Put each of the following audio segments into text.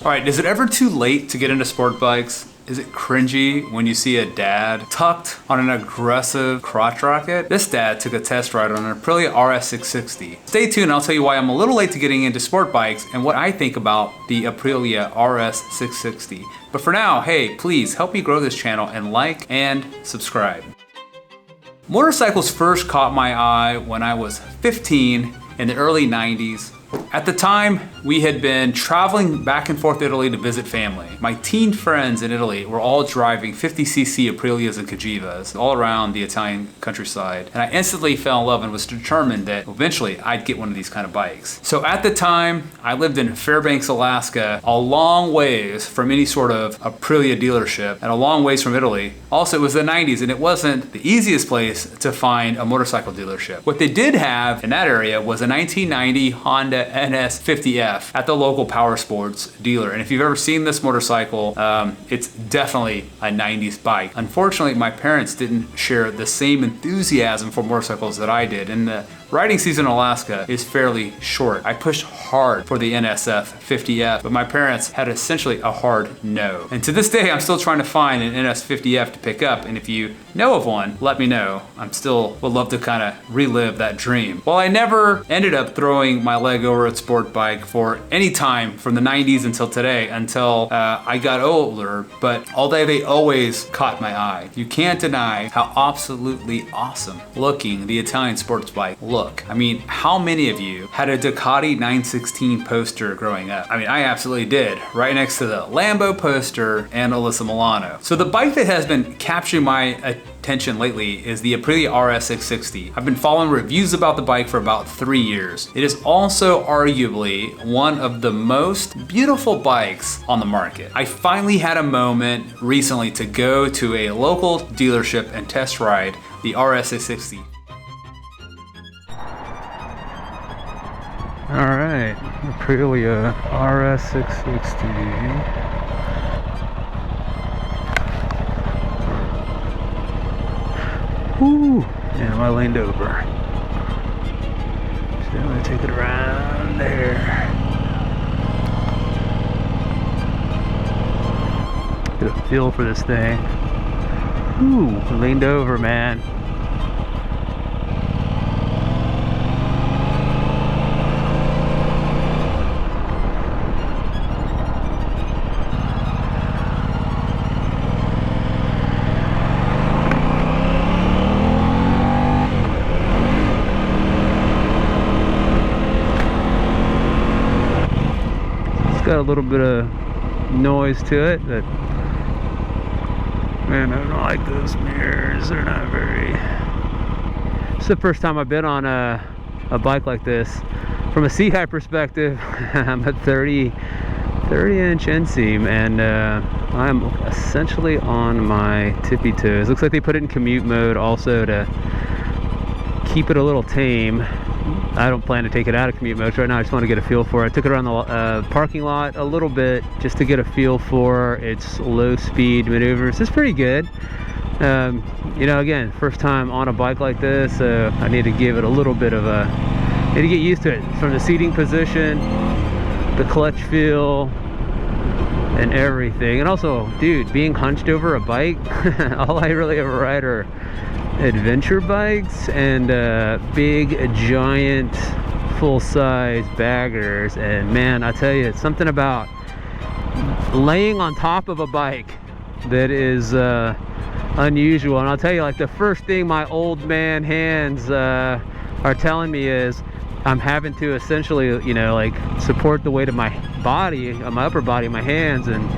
All right, is it ever too late to get into sport bikes? Is it cringy when you see a dad tucked on an aggressive crotch rocket? This dad took a test ride on an Aprilia RS660. Stay tuned, I'll tell you why I'm a little late to getting into sport bikes and what I think about the Aprilia RS660. But for now, hey, please help me grow this channel and like and subscribe. Motorcycles first caught my eye when I was 15 in the early 90s. At the time, we had been traveling back and forth to Italy to visit family. My teen friends in Italy were all driving 50cc Aprilias and Cagivas all around the Italian countryside. And I instantly fell in love and was determined that eventually I'd get one of these kind of bikes. So at the time, I lived in Fairbanks, Alaska, a long ways from any sort of Aprilia dealership and a long ways from Italy. Also, it was the 90s and it wasn't the easiest place to find a motorcycle dealership. What they did have in that area was a 1990 Honda NS50F at the local power sports dealer. And if you've ever seen this motorcycle, it's definitely a 90s bike. Unfortunately, my parents didn't share the same enthusiasm for motorcycles that I did. And the riding season in Alaska is fairly short. I pushed hard for the NSF50F, but my parents had essentially a hard no. And to this day, I'm still trying to find an NS50F to pick up. And if you know of one, let me know. I'm still would love to kind of relive that dream. Well, I never ended up throwing my leg over a sport bike for any time from the 90s until today, until I got older, but although they always caught my eye. You can't deny how absolutely awesome looking the Italian sports bike looks. I mean, how many of you had a Ducati 916 poster growing up? I mean, I absolutely did, right next to the Lambo poster and Alyssa Milano. So the bike that has been capturing my attention lately is the Aprilia RS660. I've been following reviews about the bike for about 3 years. It is also arguably one of the most beautiful bikes on the market. I finally had a moment recently to go to a local dealership and test ride the RS660. All right, Aprilia RS660. Woo! And I leaned over. So I'm gonna take it around there. Get a feel for this thing. Ooh, leaned over, man. Got a little bit of noise to it, but man, I don't like those mirrors. They're not very. It's the first time I've been on a bike like this. From a seat height perspective, I'm at 30-inch inseam, and I'm essentially on my tippy toes. Looks like they put it in commute mode also to keep it a little tame. I don't plan to take it out of commute mode right now. I just want to get a feel for it. I took it around the parking lot a little bit just to get a feel for its low speed maneuvers. It's pretty good. You know, again, first time on a bike like this, so I need to give it a little bit of a, need to get used to it from the seating position, the clutch feel, and everything. And also, dude, being hunched over a bike, all I really ever ride are adventure bikes and big giant full-size baggers, and man, I tell you, it's something about laying on top of a bike that is unusual. And I'll tell you, like, the first thing my old man hands are telling me is I'm having to essentially, you know, like, support the weight of my body, of my upper body, my hands, and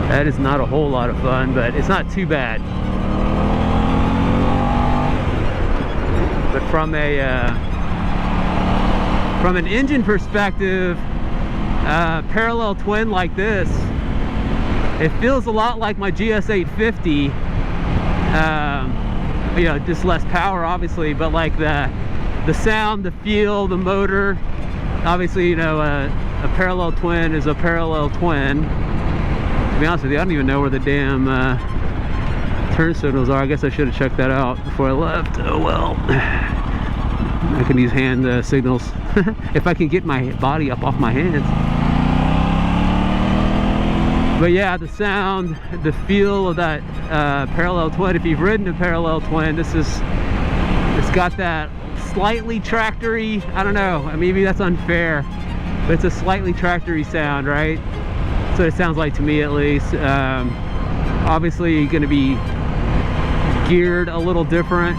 that is not a whole lot of fun, but it's not too bad. But from an engine perspective, parallel twin like this, it feels a lot like my GS850. You know, just less power, obviously, but like the sound, the feel, the motor. Obviously, you know, a parallel twin is a parallel twin. To be honest with you, I don't even know where the damn turn signals are. I guess I should have checked that out before I left. Oh well. I can use hand signals if I can get my body up off my hands. But yeah, the sound, the feel of that parallel twin. If you've ridden a parallel twin, it's got that slightly tractory, I don't know, maybe that's unfair, but it's a slightly tractory sound, right? That's what it sounds like to me, at least. Obviously going to be geared a little different.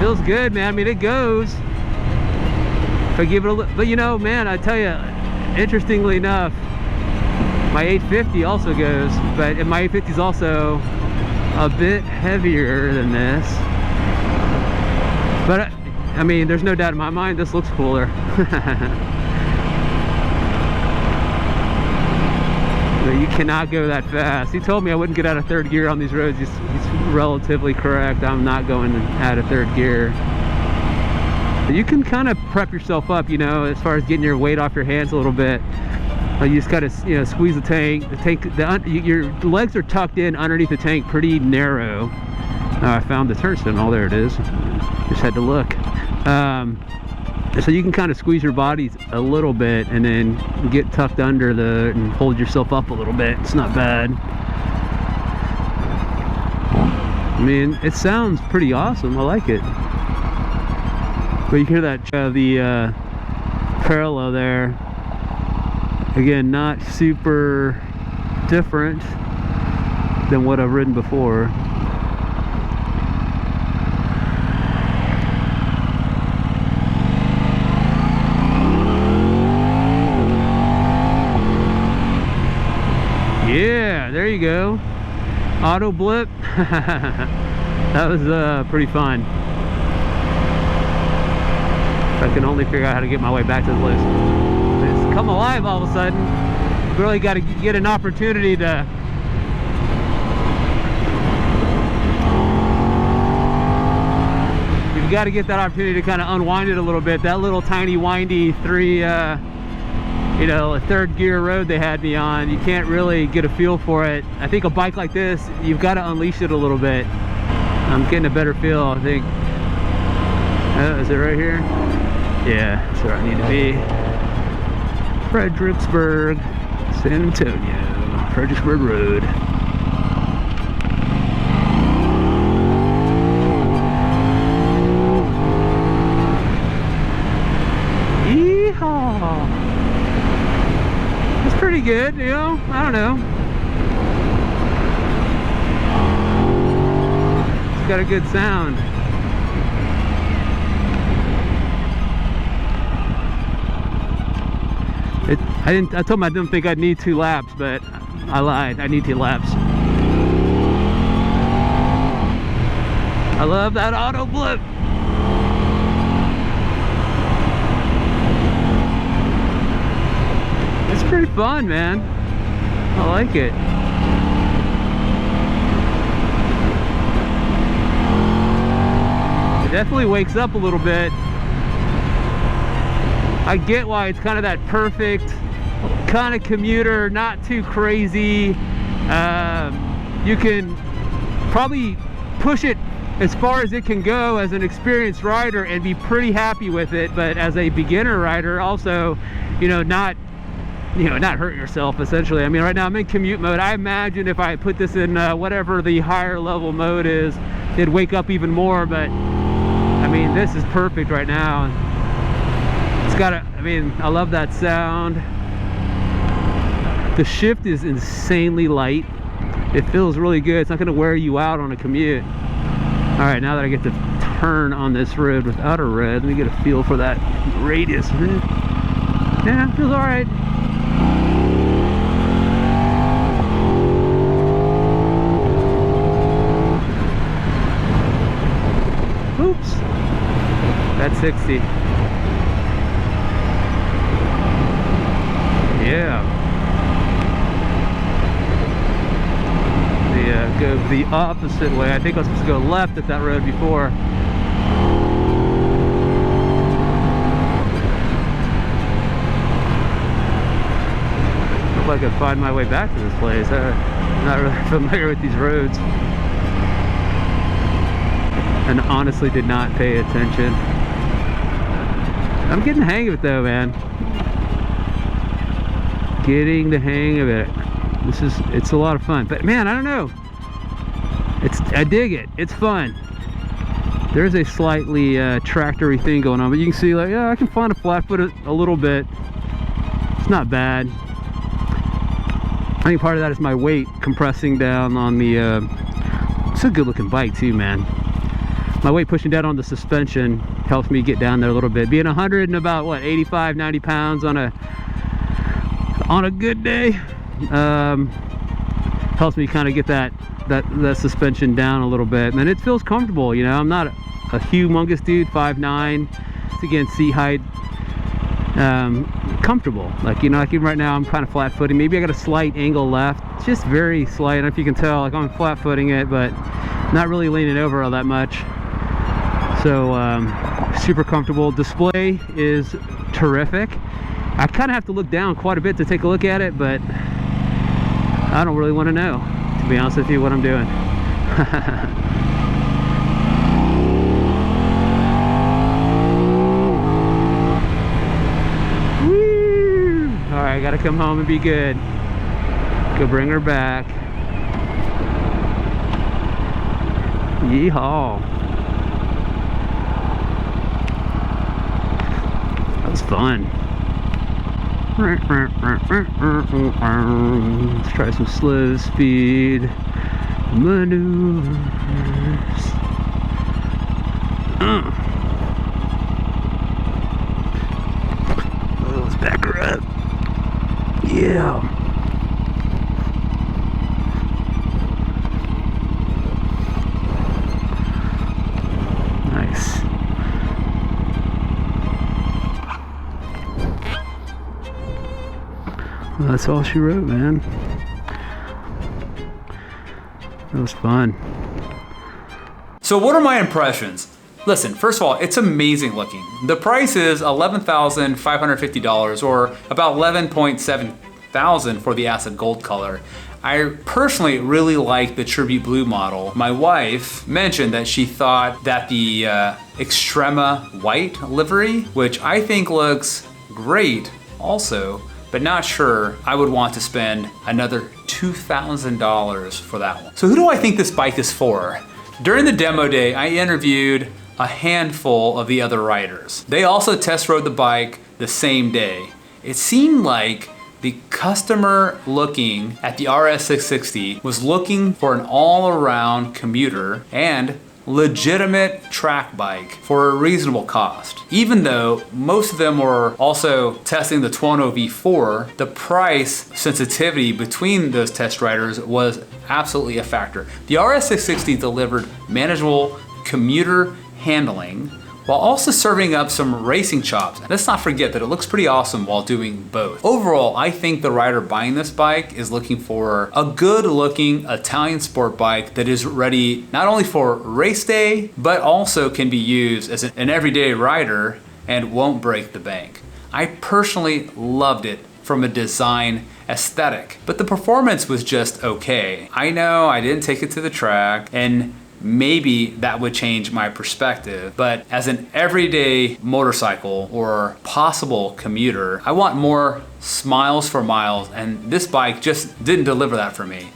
Feels good, man. I mean, it goes. If I give it a little, but you know, man, I tell you, interestingly enough, my 850 also goes, but my 850 is also a bit heavier than this. But I mean, there's no doubt in my mind this looks cooler. But you cannot go that fast. He told me I wouldn't get out of third gear on these roads. He's relatively correct. I'm not going out of third gear. But you can kind of prep yourself up, you know, as far as getting your weight off your hands a little bit. You just gotta, you know, squeeze the tank. Your legs are tucked in underneath the tank, pretty narrow. I found the turnstone. Oh, there it is. Just had to look. So you can kind of squeeze your bodies a little bit and then get tucked under and hold yourself up a little bit. It's not bad. I mean, it sounds pretty awesome. I like it. But you hear that the parallel there. Again, not super different than what I've ridden before. Yeah, there you go. Auto blip. That was pretty fun. I can only figure out how to get my way back to the place. It's come alive all of a sudden. Really got to get an opportunity to you've got to get that opportunity to kind of unwind it a little bit. That little tiny windy you know, a third gear road they had me on, you can't really get a feel for it. I think a bike like this, you've got to unleash it a little bit. I'm getting a better feel, I think. Is it right here? Yeah, that's where I need to be. Fredericksburg, San Antonio, Fredericksburg Road. Yeehaw! It's pretty good, you know, I don't know. It's got a good sound. I told him I didn't think I'd need 2 laps, but I lied. I need 2 laps. I love that auto blip. It's pretty fun, man. I like it. It definitely wakes up a little bit. I get why it's kind of that perfect kind of commuter, not too crazy. You can probably push it as far as it can go as an experienced rider and be pretty happy with it, but as a beginner rider also, not hurt yourself essentially. I mean, right now I'm in commute mode. I imagine if I put this in whatever the higher level mode is, it'd wake up even more, but I mean, this is perfect right now. It's got I love that sound. The shift is insanely light. It feels really good. It's not going to wear you out on a commute. All right, now that I get to turn on this road without a red, let me get a feel for that radius. Yeah, it feels all right. Oops, that's 60. Yeah. Go the opposite way. I think I was supposed to go left at that road before. Hope I can find my way back to this place. I'm not really familiar with these roads, and honestly did not pay attention. I'm getting the hang of it though, man. Getting the hang of it. It's a lot of fun. But man, I don't know. I dig it. It's fun. There's a slightly tractory thing going on, but you can see, like, yeah, I can find a flat foot a little bit. It's not bad. I think part of that is my weight compressing down on the. It's a good looking bike too, man. My weight pushing down on the suspension helps me get down there a little bit. Being 100 and about what, 85, 90 pounds on a good day, helps me kind of get that suspension down a little bit, and it feels comfortable. You know, I'm not a humongous dude, 5'9". It's, again, seat height, comfortable. Like, you know, like even right now I'm kind of flat footing. Maybe I got a slight angle left, just very slight. I don't know if you can tell, like I'm flat footing it, but not really leaning over all that much. So super comfortable. Display is terrific. I kind of have to look down quite a bit to take a look at it, but I don't really want to know, to be honest with you, what I'm doing. Woo! All right, I gotta come home and be good. Go bring her back. Yeehaw. That was fun. Let's try some slow speed maneuvers. Oh, let's back her up. Yeah. Nice. Well, that's all she wrote, man. That was fun. So what are my impressions? Listen, first of all, it's amazing looking. The price is $11,550 or about $11.7 thousand for the acid gold color. I personally really like the Tribute Blue model. My wife mentioned that she thought that the Extrema white livery, which I think looks great also, but not sure I would want to spend another $2,000 for that one. So who do I think this bike is for? During the demo day, I interviewed a handful of the other riders. They also test rode the bike the same day. It seemed like the customer looking at the RS660 was looking for an all-around commuter and legitimate track bike for a reasonable cost. Even though most of them were also testing the Tuono V4, the price sensitivity between those test riders was absolutely a factor. The RS660 delivered manageable commuter handling while also serving up some racing chops. Let's not forget that it looks pretty awesome while doing both. Overall, I think the rider buying this bike is looking for a good looking Italian sport bike that is ready not only for race day, but also can be used as an everyday rider and won't break the bank. I personally loved it from a design aesthetic, but the performance was just okay. I know I didn't take it to the track, and maybe that would change my perspective, but as an everyday motorcycle or possible commuter, I want more smiles for miles, and this bike just didn't deliver that for me.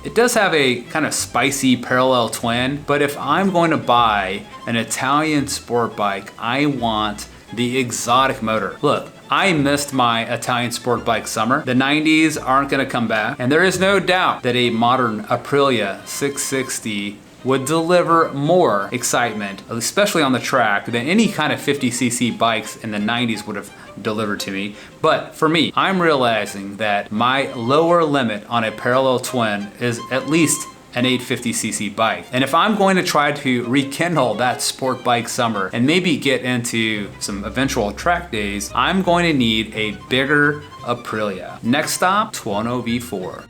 It does have a kind of spicy parallel twin, but if I'm going to buy an Italian sport bike, I want the exotic motor. Look, I missed my Italian sport bike summer. The 90s aren't gonna come back, and there is no doubt that a modern Aprilia 660 would deliver more excitement, especially on the track, than any kind of 50cc bikes in the 90s would have delivered to me. But for me, I'm realizing that my lower limit on a parallel twin is at least an 850cc bike. And if I'm going to try to rekindle that sport bike summer and maybe get into some eventual track days, I'm going to need a bigger Aprilia. Next stop, Tuono V4.